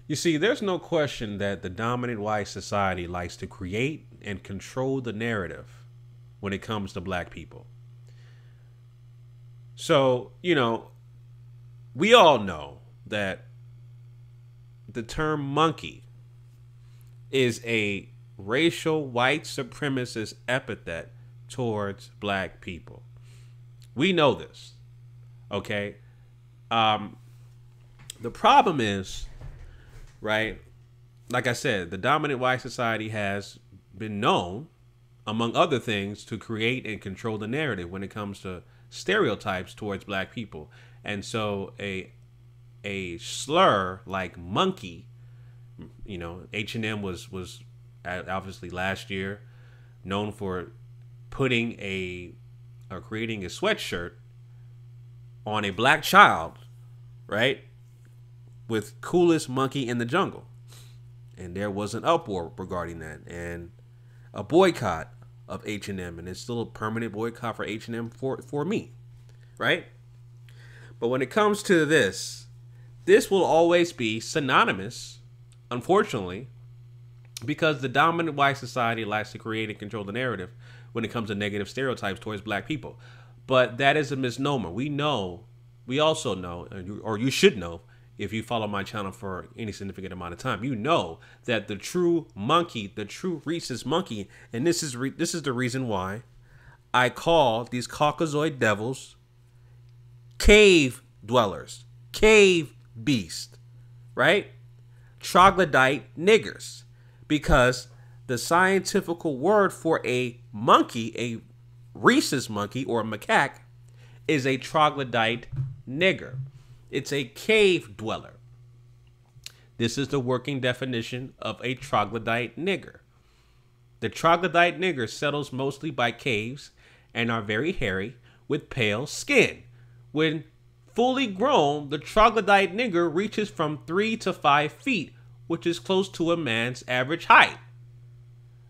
You see, there's no question that the dominant white society likes to create and control the narrative when it comes to black people. So, we all know that the term monkey is a racial white supremacist epithet towards black people. We know this, okay? The problem is, right, like I said, the dominant white society has been known, among other things, to create and control the narrative when it comes to stereotypes towards black people. And so a slur like monkey, H&M was obviously last year known for putting or creating a sweatshirt on a black child, right? With coolest monkey in the jungle. And there was an uproar regarding that and a boycott of H&M, and it's still a permanent boycott for H&M for me, right? But when it comes to this will always be synonymous, unfortunately, because the dominant white society likes to create and control the narrative when it comes to negative stereotypes towards black people. But that is a misnomer. We also know, or you should know, if you follow my channel for any significant amount of time, you know that the true monkey, the true rhesus monkey, and this is the reason why I call these Caucasoid devils cave dwellers, cave beast, right? Troglodyte niggers, because the scientific word for a monkey, a rhesus monkey or a macaque, is a troglodyte nigger. It's a cave dweller. This is the working definition of a troglodyte nigger. The troglodyte nigger settles mostly by caves and are very hairy with pale skin. When fully grown, the troglodyte nigger reaches from 3 to 5 feet, which is close to a man's average height.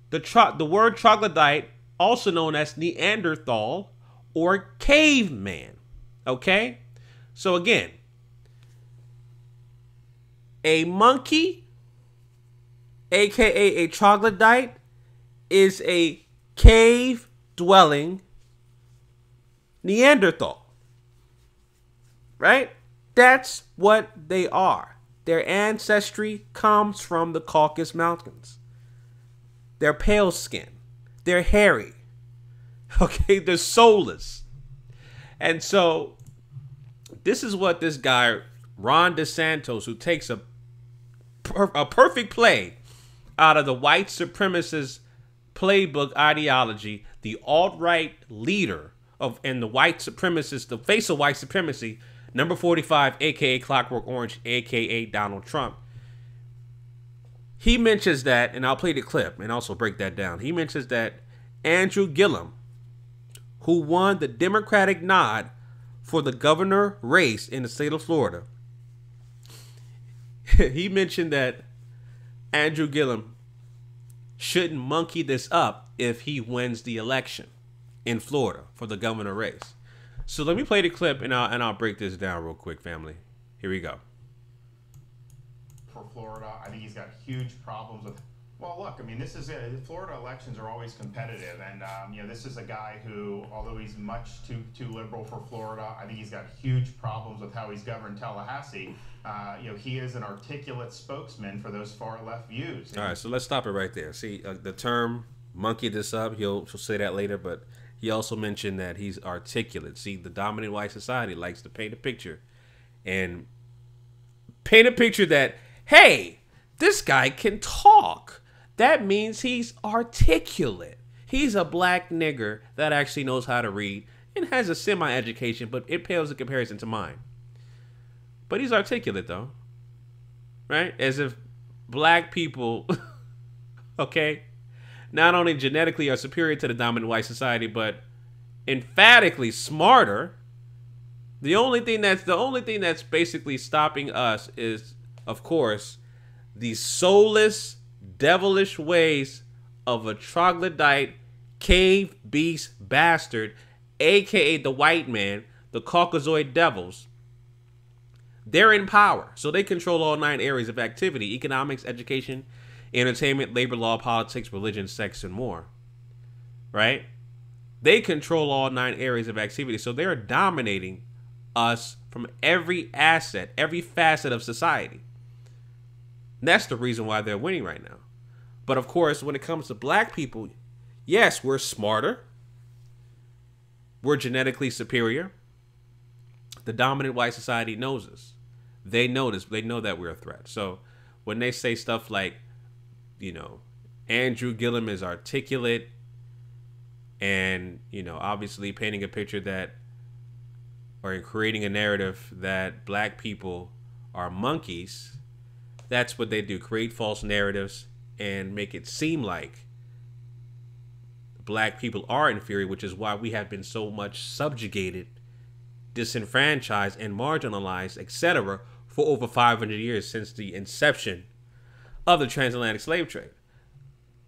The word troglodyte, also known as Neanderthal or caveman. Okay? So again, a monkey, aka a troglodyte, is a cave-dwelling Neanderthal. Right? That's what they are. Their ancestry comes from the Caucasus Mountains. They're pale skin. They're hairy. Okay? They're soulless. And so, this is what this guy, Ron DeSantis, who takes a perfect play out of the white supremacist playbook ideology, the alt-right leader and the white supremacist, the face of white supremacy, number 45, aka Clockwork Orange, aka Donald Trump. He mentions that, and I'll play the clip and also break that down. He mentions that Andrew Gillum, who won the Democratic nod for the governor race in the state of Florida, he mentioned that Andrew Gillum shouldn't monkey this up if he wins the election in Florida for the governor race. So let me play the clip and I'll break this down real quick, family. Here we go. For Florida, I think he's got huge problems with. Well, look, I mean, this is it. Florida elections are always competitive, and this is a guy who, although he's much too liberal for Florida, I think he's got huge problems with how he's governed Tallahassee. He is an articulate spokesman for those far left views. All right, so let's stop it right there. See, the term "monkey this up," he'll say that later, but he also mentioned that he's articulate. See, the dominant white society likes to paint a picture, and paint a picture that, hey, this guy can talk. That means he's articulate. He's a black nigger that actually knows how to read and has a semi-education, but it pales in comparison to mine. But he's articulate, though. Right? As if black people, okay, not only genetically are superior to the dominant white society, but emphatically smarter. The only thing that's basically stopping us is, of course, the soulless, devilish ways of a troglodyte cave beast bastard, aka the white man, the Caucasoid devils, They're in power. So they control all 9 areas of activity: economics, education, entertainment, labor law, politics, religion, sex, and more. Right? They control all 9 areas of activity. So they're dominating us from every asset, every facet of society. And that's the reason why they're winning right now. But of course, when it comes to black people, yes, we're smarter. We're genetically superior. The dominant white society knows us. They know this. They know that we're a threat. So when they say stuff like, you know, Andrew Gillum is articulate and, you know, obviously painting a picture that, or creating a narrative that black people are monkeys, that's what they do. Create false narratives and make it seem like black people are inferior, which is why we have been so much subjugated, disenfranchised, and marginalized, etc., for over 500 years since the inception of the transatlantic slave trade.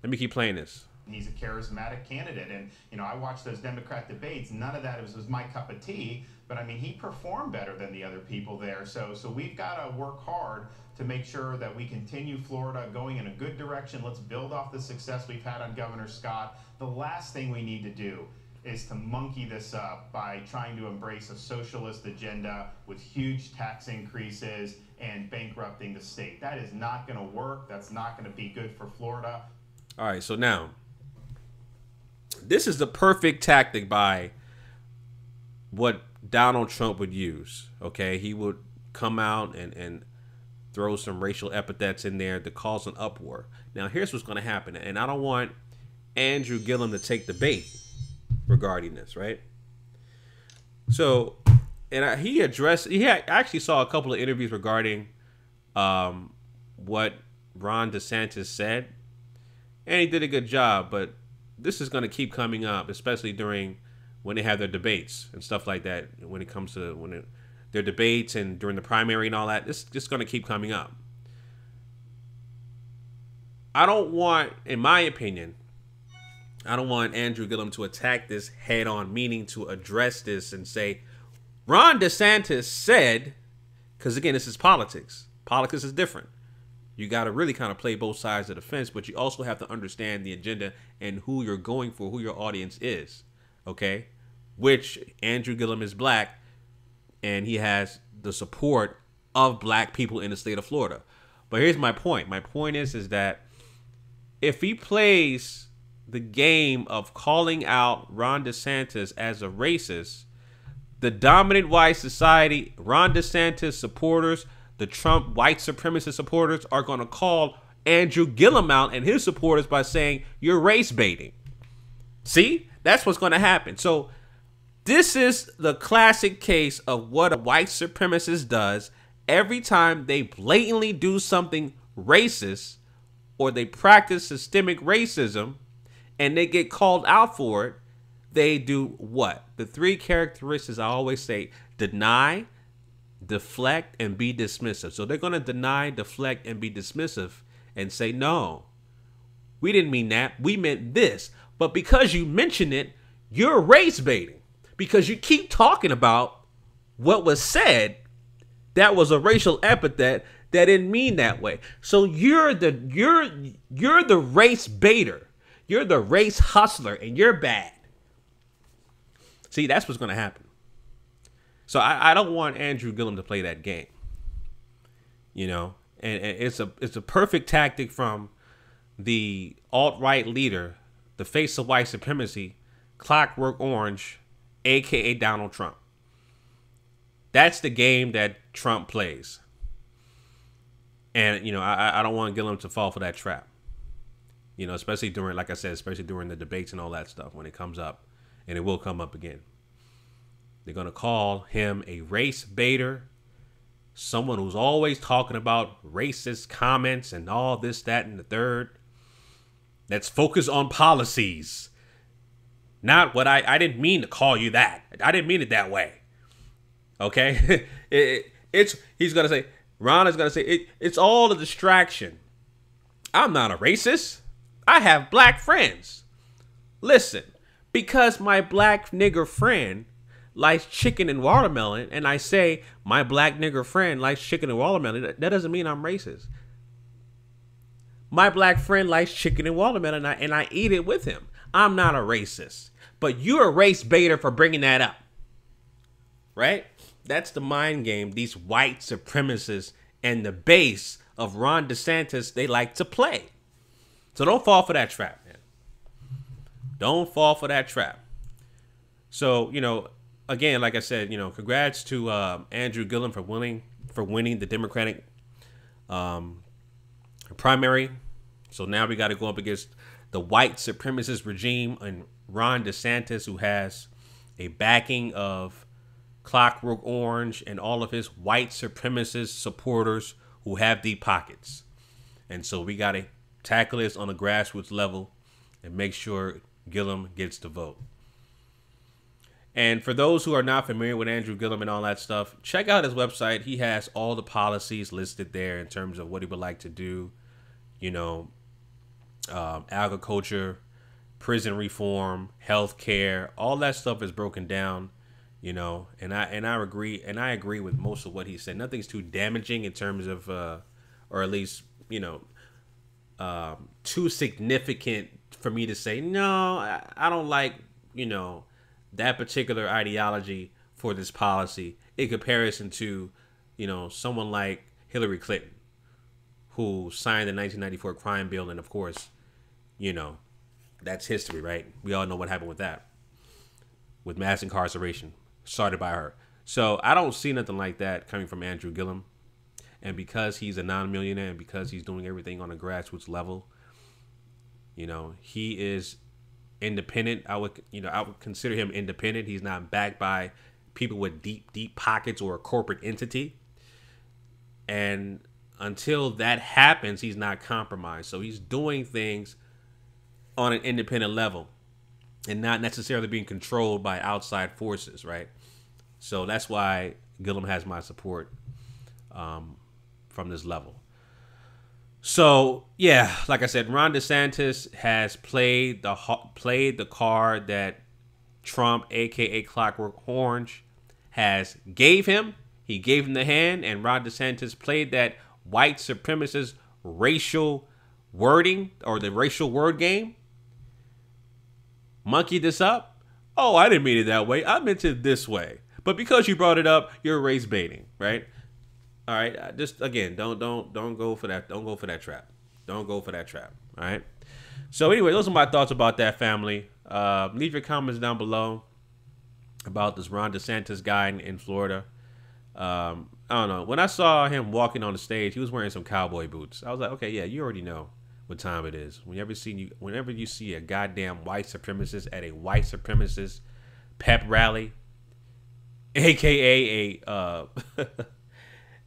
Let me keep playing this. He's a charismatic candidate, and you know, I watched those Democrat debates. None of that was my cup of tea, but I mean, he performed better than the other people there. So we've got to work hard to make sure that we continue Florida going in a good direction. Let's build off the success we've had on Governor Scott. The last thing we need to do is to monkey this up by trying to embrace a socialist agenda with huge tax increases and bankrupting the state. That is not going to work. That's not going to be good for Florida. All right, so now, this is the perfect tactic by what Donald Trump would use, okay? He would come out and throw some racial epithets in there to cause an uproar. Now, here's what's going to happen, and I don't want Andrew Gillum to take the bait regarding this, right? So, and he actually saw a couple of interviews regarding what Ron DeSantis said, and he did a good job, but this is going to keep coming up, especially when they have their debates and stuff like that. When it comes to their debates and during the primary and all that, this is just going to keep coming up. I don't want, in my opinion, I don't want Andrew Gillum to attack this head on, meaning to address this and say, Ron DeSantis said, because again, this is politics. Politics is different. You got to really kind of play both sides of the fence, but you also have to understand the agenda and who you're going for, who your audience is, okay? Which Andrew Gillum is black, and he has the support of black people in the state of Florida. But here's my point. My point is that if he plays the game of calling out Ron DeSantis as a racist, the dominant white society, Ron DeSantis supporters, the Trump white supremacist supporters are going to call Andrew Gillum out and his supporters by saying you're race baiting. See, that's what's going to happen. So this is the classic case of what a white supremacist does every time they blatantly do something racist or they practice systemic racism and they get called out for it. They do what? The 3 characteristics I always say: deny, deflect, and be dismissive. So they're going to deny, deflect, and be dismissive and say, no, we didn't mean that. We meant this. But because you mention it, you're race baiting. Because you keep talking about what was said that was a racial epithet that didn't mean that way. So you're the race baiter. You're the race hustler, and you're bad. See, that's what's going to happen. So I don't want Andrew Gillum to play that game, you know, and it's a perfect tactic from the alt-right leader, the face of white supremacy, Clockwork Orange, aka Donald Trump. That's the game that Trump plays, and you know I don't want Gillum to fall for that trap, you know, especially during, like I said, especially during the debates and all that stuff when it comes up, and it will come up again. They're going to call him a race baiter, someone who's always talking about racist comments and all this, that, and the third. Let's focus on policies. Not what I didn't mean to call you that. I didn't mean it that way. Okay? He's going to say, Ron is going to say, it's all a distraction. I'm not a racist. I have black friends. Listen, because my black nigger friend likes chicken and watermelon, and I say my black nigger friend likes chicken and watermelon, that doesn't mean I'm racist. My black friend likes chicken and watermelon, and I eat it with him. I'm not a racist. But you're a race baiter for bringing that up. Right? That's the mind game these white supremacists and the base of Ron DeSantis, they like to play. So don't fall for that trap, man. Don't fall for that trap. So, you know, again, like I said, you know, congrats to Andrew Gillum for winning the Democratic primary. So now we got to go up against the white supremacist regime and Ron DeSantis, who has a backing of Clockwork Orange and all of his white supremacist supporters who have deep pockets. And so we got to tackle this on a grassroots level and make sure Gillum gets the vote. And for those who are not familiar with Andrew Gillum and all that stuff, check out his website. He has all the policies listed there in terms of what he would like to do. You know, agriculture, prison reform, healthcare, all that stuff is broken down. You know, and I agree with most of what he said. Nothing's too damaging in terms of, or at least, you know, too significant for me to say, no, I don't like, you know, that particular ideology for this policy in comparison to, you know, someone like Hillary Clinton, who signed the 1994 crime bill. And of course, you know, that's history, right? We all know what happened with that, with mass incarceration started by her. So I don't see nothing like that coming from Andrew Gillum. And because he's a non-millionaire and because he's doing everything on a grassroots level, you know, he is independent. I would consider him independent. He's not backed by people with deep pockets or a corporate entity. And until that happens, he's not compromised. So he's doing things on an independent level and not necessarily being controlled by outside forces, right? So that's why Gillum has my support from this level. So, yeah, like I said, Ron DeSantis has played the card that Trump, a.k.a. Clockwork Orange, has gave him. He gave him the hand, and Ron DeSantis played that white supremacist racial wording or the racial word game. Monkeyed this up. Oh, I didn't mean it that way. I meant it this way. But because you brought it up, you're race baiting, right? All right, just again, don't go for that. Don't go for that trap. Don't go for that trap. All right. So anyway, those are my thoughts about that, family. Leave your comments down below about this Ron DeSantis guy in Florida. I don't know. When I saw him walking on the stage, he was wearing some cowboy boots. I was like, okay, yeah, you already know what time it is. Whenever you see a goddamn white supremacist at a white supremacist pep rally, aka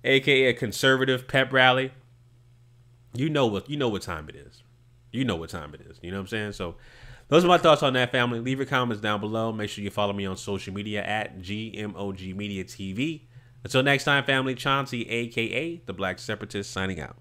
a conservative pep rally, you know what time it is. You know what time it is. You know what I'm saying? So those are my thoughts on that, family. Leave your comments down below. Make sure you follow me on social media at GMOGMediaTV. Until next time, family, Chauncey, a.k.a. the Black Separatist, signing out.